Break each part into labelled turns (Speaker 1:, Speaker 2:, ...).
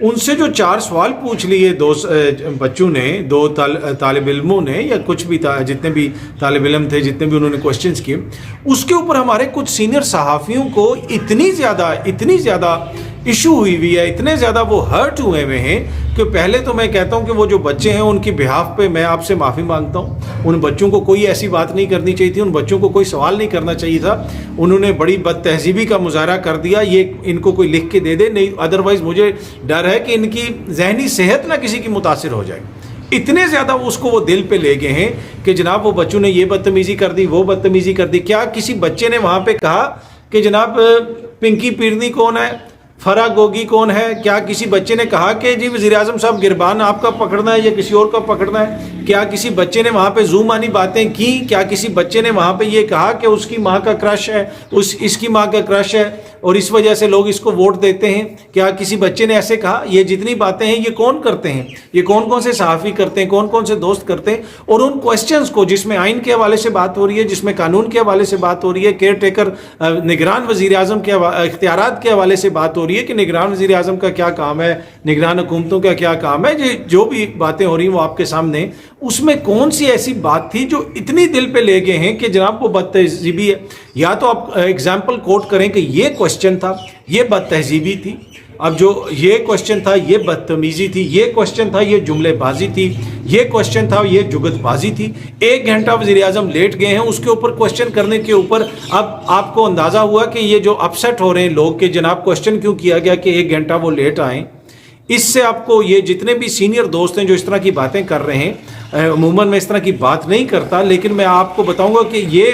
Speaker 1: ان سے جو 4 سوال پوچھ لیے دو بچوں نے، 2 طالب علموں نے، یا کچھ بھی جتنے بھی طالب علم تھے، جتنے بھی انہوں نے کوشچنز کیے، اس کے اوپر ہمارے کچھ سینئر صحافیوں کو اتنی زیادہ ایشو ہوئی ہے، اتنے زیادہ وہ ہرٹ ہوئے ہیں کہ پہلے تو میں کہتا ہوں کہ وہ جو بچے ہیں ان کی بہاف پہ میں آپ سے معافی مانگتا ہوں. ان بچوں کو کوئی ایسی بات نہیں کرنی چاہیے تھی، ان بچوں کو کوئی سوال نہیں کرنا چاہیے تھا. انہوں نے بڑی بد تہذیبی کا مظاہرہ کر دیا. یہ ان کو کوئی لکھ کے دے دے، نہیں ادروائز مجھے ڈر ہے کہ ان کی ذہنی صحت نہ کسی کی متاثر ہو جائے. اتنے زیادہ اس کو وہ دل پہ لے گئے ہیں کہ جناب وہ بچوں نے یہ بدتمیزی کر دی، وہ بدتمیزی کر دی. کیا کسی بچے نے وہاں پہ کہا کہ جناب پنکی پیرنی کون ہے، فرا گوگی کون ہے؟ کیا کسی بچے نے کہا کہ جی وزیر اعظم صاحب گربان آپ کا پکڑنا ہے یا کسی اور کا پکڑنا ہے؟ کیا کسی بچے نے وہاں پہ زومانی باتیں کی؟ کیا کسی بچے نے وہاں پہ یہ کہا کہ اس کی ماں کا کرش ہے، اس کی ماں کا کرش ہے اور اس وجہ سے لوگ اس کو ووٹ دیتے ہیں؟ کیا کسی بچے نے ایسے کہا؟ یہ جتنی باتیں ہیں یہ کون کرتے ہیں؟ یہ کون سے صحافی کرتے ہیں، کون سے دوست کرتے ہیں؟ اور ان کوسچنز کو جس میں آئین کے حوالے سے بات ہو رہی ہے، جس میں قانون کے حوالے سے بات ہو رہی ہے، کیئر ٹیکر نگران وزیر اعظم کے اختیارات کے حوالے سے بات ہو رہی ہے کہ نگران وزیر اعظم کا کیا کام ہے، نگران حکومتوں کا کیا کام ہے، جو بھی باتیں ہو رہی ہیں وہ آپ کے سامنے. اس میں کون سی ایسی بات تھی جو اتنی دل پہ لے گئے ہیں کہ جناب وہ بد تہذیبی ہے؟ یا تو آپ ایگزامپل کوٹ کریں کہ یہ کوشچن تھا، یہ بد تہذیبی تھی. اب جو یہ کوشچن تھا یہ بدتمیزی تھی، یہ کوشچن تھا یہ جملے بازی تھی، یہ کوشچن تھا یہ جگت بازی تھی. 1 گھنٹہ وزیر اعظم لیٹ گئے ہیں اس کے اوپر کوشچن کرنے کے اوپر. اب آپ کو اندازہ ہوا کہ یہ جو اپسیٹ ہو رہے ہیں لوگ کہ جناب کوشچن کیوں کیا گیا کہ 1 گھنٹہ وہ لیٹ آئیں. اس سے آپ کو یہ جتنے بھی سینئر دوست ہیں جو اس طرح کی باتیں کر رہے ہیں، عموماً میں اس طرح کی بات نہیں کرتا، لیکن میں آپ کو بتاؤں گا کہ یہ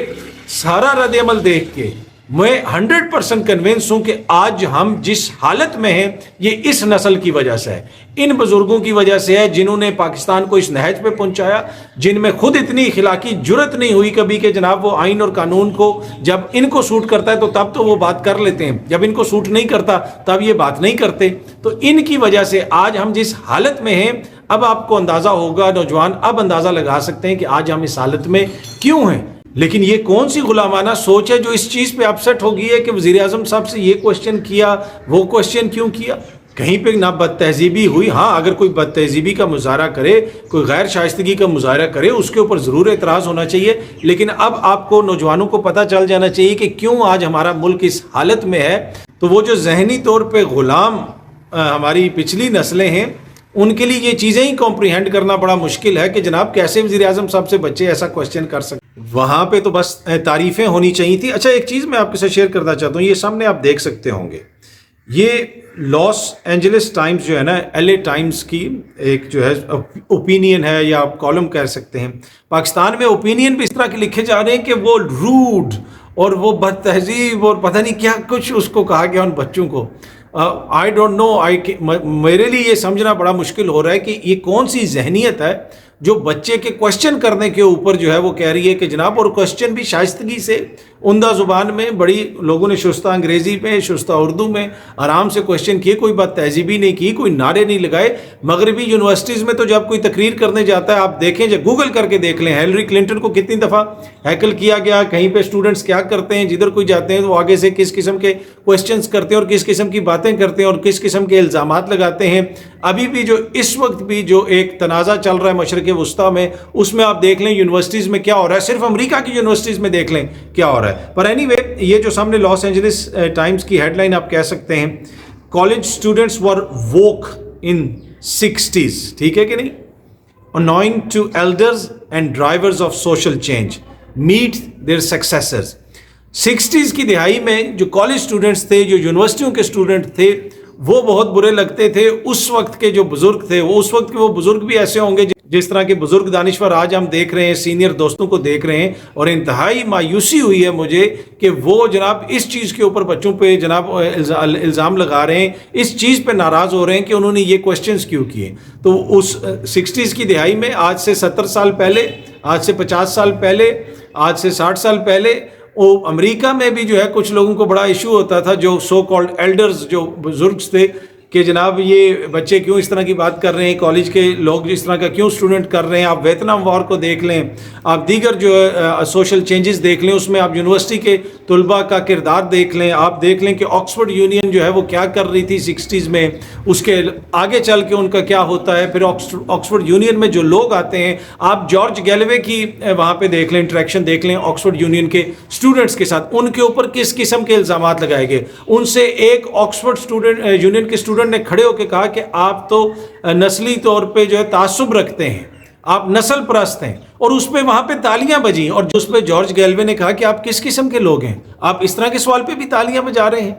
Speaker 1: سارا رد عمل دیکھ کے میں 100% کنونس ہوں کہ آج ہم جس حالت میں ہیں یہ اس نسل کی وجہ سے ہے، ان بزرگوں کی وجہ سے ہے جنہوں نے پاکستان کو اس نہج پہ پہنچایا، جن میں خود اتنی اخلاقی جرت نہیں ہوئی کبھی کہ جناب وہ آئین اور قانون کو جب ان کو سوٹ کرتا ہے تو تب تو وہ بات کر لیتے ہیں، جب ان کو سوٹ نہیں کرتا تب یہ بات نہیں کرتے. تو ان کی وجہ سے آج ہم جس حالت میں ہیں، اب آپ کو اندازہ ہوگا، نوجوان اب اندازہ لگا سکتے ہیں کہ آج ہم اس حالت میں کیوں ہیں. لیکن یہ کون سی غلامانہ سوچ ہے جو اس چیز پہ اپسیٹ ہو گئی ہے کہ وزیر اعظم صاحب سے یہ کوشچن کیا، وہ کوشچن کیوں کیا؟ کہیں پہ نہ بد تہذیبی ہوئی. ہاں اگر کوئی بد تہذیبی کا مظاہرہ کرے، کوئی غیر شائستگی کا مظاہرہ کرے، اس کے اوپر ضرور اعتراض ہونا چاہیے. لیکن اب آپ کو نوجوانوں کو پتہ چل جانا چاہیے کہ کیوں آج ہمارا ملک اس حالت میں ہے. تو وہ جو ذہنی طور پہ غلام ہماری پچھلی نسلیں ہیں، ان کے لیے یہ چیزیں ہی کمپریہینڈ کرنا بڑا مشکل ہے کہ جناب کیسے وزیر اعظم صاحب سے بچے ایسا کوشچن کر سکتے. وہاں پہ تو بس تعریفیں ہونی چاہیے تھی. اچھا ایک چیز میں آپ کے ساتھ شیئر کرنا چاہتا ہوں، یہ سامنے آپ دیکھ سکتے ہوں گے، یہ لاس اینجلس ٹائمز جو ہے نا، ایل اے ٹائمز کی ایک جو ہے اوپینین ہے یا آپ کالم کہہ سکتے ہیں. پاکستان میں اوپینین بھی اس طرح کے لکھے جا رہے ہیں کہ وہ روڈ اور وہ بد تہذیب اور پتہ نہیں کیا کچھ اس کو کہا گیا ان بچوں کو. آئی ڈونٹ نو، میرے لیے یہ سمجھنا بڑا مشکل ہو رہا ہے کہ یہ کون سی ذہنیت ہے جو بچے کے کوشچن کرنے کے اوپر جو ہے وہ کہہ رہی ہے کہ جناب، اور کوشچن بھی شائستگی سے، عمدہ زبان میں، بڑی لوگوں نے شستہ انگریزی میں، شستہ اردو میں آرام سے کوشچن کیے، کوئی بات تہذیبی نہیں کی، کوئی نعرے نہیں لگائے. مغربی یونیورسٹیز میں تو جب کوئی تقریر کرنے جاتا ہے، آپ دیکھیں، جب گوگل کر کے دیکھ لیں ہیلری کلنٹن کو کتنی دفعہ ہیکل کیا گیا، کہیں پہ اسٹوڈنٹس کیا کرتے ہیں، جدھر کوئی جاتے ہیں تو آگے سے کس قسم کے کوشچنس کرتے ہیں اور کس قسم کی باتیں کرتے ہیں اور کس قسم کے الزامات لگاتے ہیں. ابھی بھی جو اس وقت بھی جو ایک تنازع چل رہا ہے مشرق وسطیٰ میں، اس میں آپ دیکھ لیں یونیورسٹیز میں کیا ہو رہا ہے، صرف امریکہ کی یونیورسٹیز میں دیکھ لیں کیا ہو رہا ہے. پر اینی وے، یہ جو سامنے لاس اینجلس ٹائمز کی ہیڈ لائن آپ کہہ سکتے ہیں، college students were woke in 60s، ٹھیک ہے کہ نہیں؟ annoying to elders and drivers of social change meet their successors. 60s کی دہائی میں جو کالج اسٹوڈنٹس تھے، جو یونیورسٹیوں کے اسٹوڈنٹ تھے، وہ بہت برے لگتے تھے. اس وقت کے جو بزرگ تھے، وہ اس وقت کے وہ بزرگ بھی ایسے ہوں گے جس طرح کے بزرگ دانشور آج ہم دیکھ رہے ہیں، سینئر دوستوں کو دیکھ رہے ہیں. اور انتہائی مایوسی ہوئی ہے مجھے کہ وہ جناب اس چیز کے اوپر بچوں پہ جناب الزام لگا رہے ہیں، اس چیز پہ ناراض ہو رہے ہیں کہ انہوں نے یہ کوشچنز کیوں کیے. تو اس 60s کی دہائی میں، آج سے 70 سال پہلے، آج سے 50 سال پہلے، آج سے 60 سال پہلے، وہ امریکہ میں بھی جو ہے کچھ لوگوں کو بڑا ایشو ہوتا تھا، جو سو کالڈ ایلڈرز، جو بزرگ تھے، کہ جناب یہ بچے کیوں اس طرح کی بات کر رہے ہیں, کالج کے لوگ اس طرح کا کیوں اسٹوڈنٹ کر رہے ہیں. آپ ویتنام وار کو دیکھ لیں, آپ دیگر جو سوشل چینجز دیکھ لیں, اس میں آپ یونیورسٹی کے طلباء کا کردار دیکھ لیں. آپ دیکھ لیں کہ آکسفورڈ یونین جو ہے وہ کیا کر رہی تھی 60s میں, اس کے آگے چل کے ان کا کیا ہوتا ہے. پھر آکسفورڈ یونین میں جو لوگ آتے ہیں, آپ جارج گیلوے کی وہاں پہ دیکھ لیں, انٹریکشن دیکھ لیں آکسفورڈ یونین کے اسٹوڈنٹس کے ساتھ, ان کے اوپر کس قسم کے الزامات لگائے گئے. ان سے ایک آکسفورڈ یونین کے اسٹوڈنٹ نے کھڑے ہو کے کہا کہ آپ تو نسلی طور پہ جو ہے تعصب رکھتے ہیں, آپ نسل پرست ہیں, اور اس پہ وہاں پہ تالیاں بجیں. اور جس پہ جارج گیلوے نے کہا کہ آپ کس قسم کے لوگ ہیں, آپ اس طرح کے سوال پہ بھی تالیاں بجا رہے ہیں.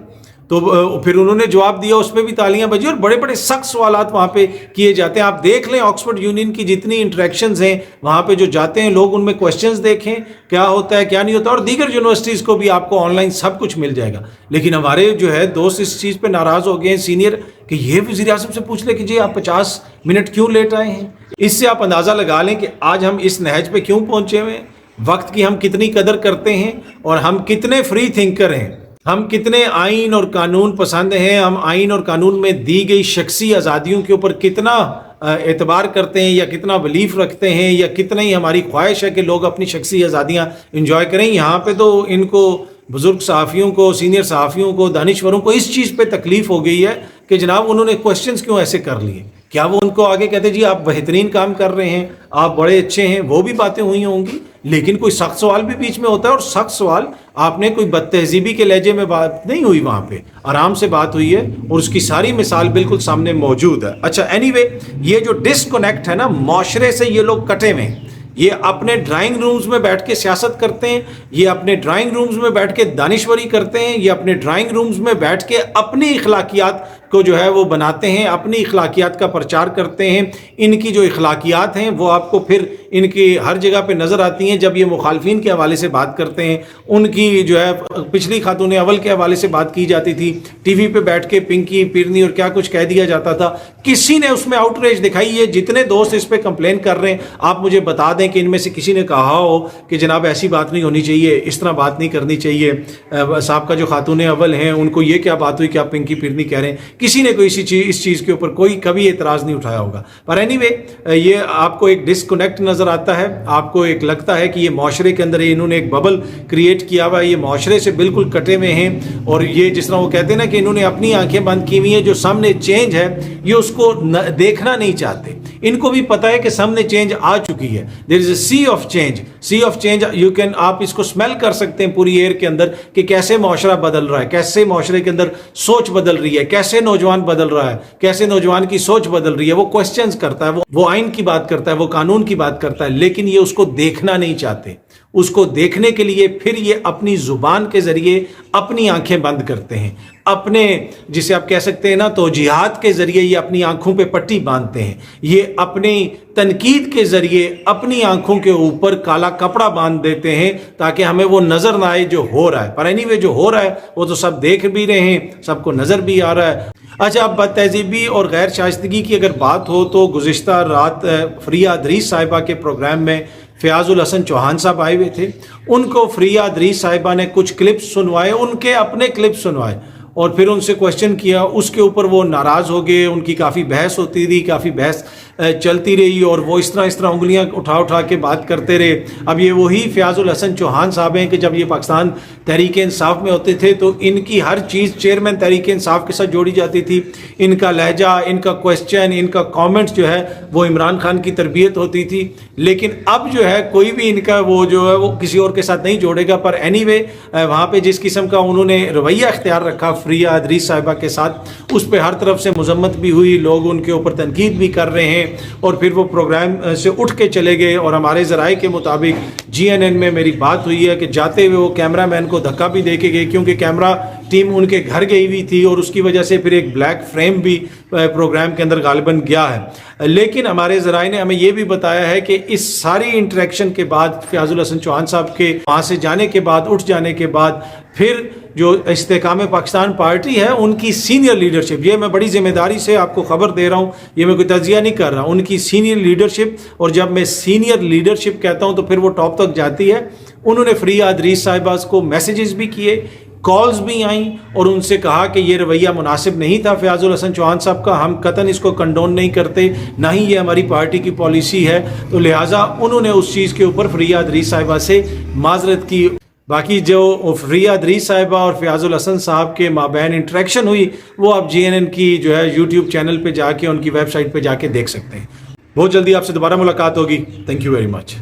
Speaker 1: تو پھر انہوں نے جواب دیا, اس پہ بھی تالیاں بجی, اور بڑے بڑے سخت سوالات وہاں پہ کیے جاتے ہیں. آپ دیکھ لیں آکسفورڈ یونین کی جتنی انٹریکشنز ہیں وہاں پہ جو جاتے ہیں لوگ, ان میں کوشچنز دیکھیں کیا ہوتا ہے کیا نہیں ہوتا. اور دیگر یونیورسٹیز کو بھی آپ کو آن لائن سب کچھ مل جائے گا. لیکن ہمارے جو ہے دوست اس چیز پہ ناراض ہو گئے ہیں سینئر, کہ یہ وزیر اعظم سے پوچھ لے کہ جی آپ 50 منٹ کیوں لیٹ آئے ہیں. اس سے آپ اندازہ لگا لیں کہ آج ہم اس نہج پہ کیوں پہنچے ہوئے ہیں, وقت کی ہم کتنی قدر کرتے ہیں, اور ہم کتنے فری تھنکر ہیں, ہم کتنے آئین اور قانون پسند ہیں, ہم آئین اور قانون میں دی گئی شخصی آزادیوں کے اوپر کتنا اعتبار کرتے ہیں, یا کتنا بلیف رکھتے ہیں, یا کتنا ہی ہماری خواہش ہے کہ لوگ اپنی شخصی آزادیاں انجوائے کریں. یہاں پہ تو ان کو بزرگ صحافیوں کو, سینئر صحافیوں کو, دانشوروں کو اس چیز پہ تکلیف ہو گئی ہے کہ جناب انہوں نے کوشچنز کیوں ایسے کر لیے. کیا وہ ان کو آگے کہتے جی آپ بہترین کام کر رہے ہیں, آپ بڑے اچھے ہیں, وہ بھی باتیں ہوئی ہوں گی, لیکن کوئی سخت سوال بھی بیچ میں ہوتا ہے. اور سخت سوال آپ نے کوئی بد تہذیبی کے لہجے میں بات نہیں ہوئی, وہاں پہ آرام سے بات ہوئی ہے, اور اس کی ساری مثال بالکل سامنے موجود ہے. اچھا اینی وے, یہ جو ڈسکنیکٹ ہے نا معاشرے سے, یہ لوگ کٹے ہوئے ہیں. یہ اپنے ڈرائنگ رومز میں بیٹھ کے سیاست کرتے ہیں, یہ اپنے ڈرائنگ رومز میں بیٹھ کے دانشوری کرتے ہیں, یہ اپنے ڈرائنگ رومز میں بیٹھ کے اپنی اخلاقیات کو جو ہے وہ بناتے ہیں, اپنی اخلاقیات کا پرچار کرتے ہیں. ان کی جو اخلاقیات ہیں وہ آپ کو پھر ان کی ہر جگہ پہ نظر آتی ہیں. جب یہ مخالفین کے حوالے سے بات کرتے ہیں, ان کی جو ہے پچھلی خاتون اول کے حوالے سے بات کی جاتی تھی, ٹی وی پہ بیٹھ کے پنکی پیرنی اور کیا کچھ کہہ دیا جاتا تھا. کسی نے اس میں آؤٹ ریج دکھائی ہے؟ جتنے دوست اس پہ کمپلین کر رہے ہیں, آپ مجھے بتا دیں کہ ان میں سے کسی نے کہا ہو کہ جناب ایسی بات نہیں ہونی چاہیے, اس طرح بات نہیں کرنی چاہیے, صاحب کا جو خاتون اول ہیں ان کو یہ کیا بات ہوئی کہ آپ پنکی پیرنی کہہ رہے ہیں؟ کسی نے کوئی اس چیز کے اوپر کوئی کبھی اعتراض نہیں اٹھایا ہوگا. پر اینی وے, یہ آپ کو ایک ڈسکنیکٹ نظر آتا ہے, آپ کو ایک لگتا ہے کہ یہ معاشرے کے اندر انہوں نے ایک ببل کریٹ کیا ہوا ہے, یہ معاشرے سے بالکل کٹے ہوئے ہیں. اور یہ جس طرح وہ کہتے ہیں نا کہ انہوں نے اپنی آنکھیں بند کی ہوئی ہیں, جو سامنے چینج ہے یہ اس کو دیکھنا نہیں چاہتے. ان کو بھی پتا ہے کہ سامنے چینج آ چکی ہے. There is a sea of change, sea of change you can, آپ اس کو اسمیل کر سکتے ہیں پوری ایئر کے اندر کہ کیسے معاشرہ بدل رہا ہے, کیسے معاشرے کے اندر سوچ بدل رہی ہے, کیسے نوجوان بدل رہا ہے, کیسے نوجوان کی سوچ بدل رہی ہے. وہ کوسچنز کرتا ہے, وہ آئین کی بات کرتا ہے, وہ قانون کی بات کرتا ہے, لیکن یہ اس کو دیکھنا نہیں چاہتے. اس کو دیکھنے کے لیے پھر یہ اپنی زبان کے ذریعے اپنی آنکھیں بند کرتے ہیں, اپنے جسے آپ کہہ سکتے ہیں نا توجیہات کے ذریعے یہ اپنی آنکھوں پہ پٹی باندھتے ہیں, یہ اپنی تنقید کے ذریعے اپنی آنکھوں کے اوپر کالا کپڑا باندھ دیتے ہیں تاکہ ہمیں وہ نظر نہ آئے جو ہو رہا ہے. پر اینی وے جو ہو رہا ہے وہ تو سب دیکھ بھی رہے ہیں, سب کو نظر بھی آ رہا ہے. اچھا, اب بد تہذیبی اور غیر شائستگی کی اگر بات ہو تو گزشتہ رات فریہ ادریس صاحبہ کے پروگرام میں فیاض الحسن چوہان صاحب آئے ہوئے تھے. ان کو فریہ ادریس صاحبہ نے کچھ کلپس سنوائے, ان کے اپنے کلپس سنوائے, اور پھر ان سے کوشچن کیا. اس کے اوپر وہ ناراض ہو گئے, ان کی کافی بحث ہوتی رہی, کافی بحث چلتی رہی, اور وہ اس طرح انگلیاں اٹھا کے بات کرتے رہے. اب یہ وہی فیاض الحسن چوہان صاحب ہیں کہ جب یہ پاکستان تحریک انصاف میں ہوتے تھے تو ان کی ہر چیز چیئرمین تحریک انصاف کے ساتھ جوڑی جاتی تھی. ان کا لہجہ, ان کا کوشچن, ان کا کامنٹس جو ہے وہ عمران خان کی تربیت ہوتی تھی. لیکن اب جو ہے کوئی بھی ان کا وہ جو ہے وہ کسی اور کے ساتھ نہیں جوڑے گا. پر اینی وے, وہاں پہ جس قسم کا انہوں نے رویہ اختیار رکھا فریہ ادریس صاحبہ کے ساتھ, اس پہ ہر طرف سے مذمت بھی ہوئی, لوگ ان کے اوپر تنقید بھی کر رہے ہیں. اور پھر وہ پروگرام سے اٹھ کے چلے گئے, اور ہمارے ذرائع کے مطابق GNN میں میری بات ہوئی ہے کہ جاتے ہوئے وہ کیمرہ مین کو دھکا بھی دے کے گئے, کیونکہ کیمرہ ٹیم ان کے گھر گئی ہوئی تھی, اور اس کی وجہ سے پھر ایک بلیک فریم بھی پروگرام کے اندر غالباً گیا ہے. لیکن ہمارے ذرائع نے ہمیں یہ بھی بتایا ہے کہ اس ساری انٹریکشن کے بعد, فیاض الحسن چوہان صاحب کے وہاں سے جانے کے بعد, اٹھ جانے کے بعد, پھر جو استحکام پاکستان پارٹی ہے ان کی سینئر لیڈرشپ, یہ میں بڑی ذمہ داری سے آپ کو خبر دے رہا ہوں, یہ میں کوئی تجزیہ نہیں کر رہا, ان کی سینئر لیڈرشپ, اور جب میں سینئر لیڈرشپ کہتا ہوں تو پھر وہ ٹاپ تک جاتی ہے. انہوں نے فریہ ادریس صاحبہ کو میسیجز بھی کیے, کالز بھی آئیں اور ان سے کہا کہ یہ رویہ مناسب نہیں تھا فیاض الحسن چوہان صاحب کا، ہم قطعاً اس کو کنڈون نہیں کرتے، نہ ہی یہ ہماری پارٹی کی پالیسی ہے، تو لہٰذا انہوں نے اس چیز کے اوپر فریہ ادریس صاحبہ سے معذرت کی۔ باقی جو فریہ ادریس صاحبہ اور فیاض الحسن صاحب کے مابین انٹریکشن ہوئی وہ آپ GNN کی جو ہے یوٹیوب چینل پہ جا کے ان کی ویب سائٹ پہ جا کے دیکھ سکتے ہیں۔ بہت جلدی آپ سے دوبارہ ملاقات ہوگی۔ Thank you very much.